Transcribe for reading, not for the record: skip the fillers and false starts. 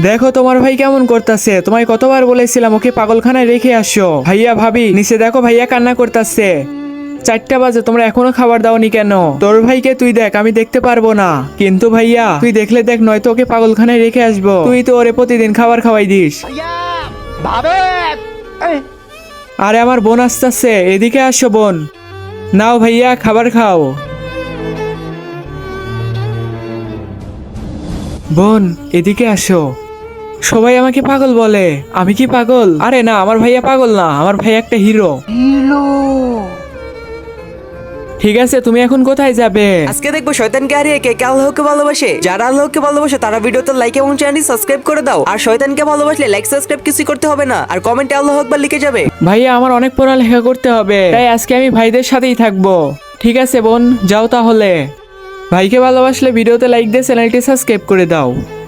দেখো তোমার ভাই কেমন করতেছে, তোমায় কতবার বলেছিলাম ওকে পাগলখানায় রেখে আসো। ভাইয়া ভাবি নিচে দেখো, ভাইয়া কান্না করতেছে। 4টা বাজে, তোমরা এখনো খাবার দাওনি কেন? তোর ভাইকে তুই দেখ, আমি দেখতে পারবো না। কিন্তু ভাইয়া তুই দেখলে দেখ, নয়তো ওকে পাগলখানায় রেখে আসবো। তুই তো ওরে প্রতিদিন খাবার খাওয়াই দিস। আরে আমার বোন আসতেছে, এদিকে আসো বোন। নাও ভাইয়া খাবার খাও। বোন এদিকে আসো। সবাই আমাকে পাগল বলে, আমি কি পাগল? আরে না, আমার ভাইয়া পাগল না, আমার ভাই একটা হিরো। ঠিক আছে, তুমি এখন কোথায় যাবে? আজকে দেখবো শয়তানকে হারিয়ে কে কে আল্লাহকে ভালোবাসে। যারা আল্লাহকে ভালোবাসে তারা ভিডিওতে লাইক এবং চ্যানেল সাবস্ক্রাইব করে দাও। আর শয়তানকে ভালোবাসলে লাইক সাবস্ক্রাইব কিছু করতে হবে না, আর কমেন্টে আল্লাহু আকবার লিখে যাবে। ভাইয়া আমার অনেক পড়ালেখা করতে হবে, তাই আজকে আমি ভাইদের সাথেই থাকবো। ঠিক আছে বোন, যাও তাহলে। ভাইকে ভালোবাসলে ভিডিওতে লাইক দিয়ে চ্যানেলটি সাবস্ক্রাইব করে দাও।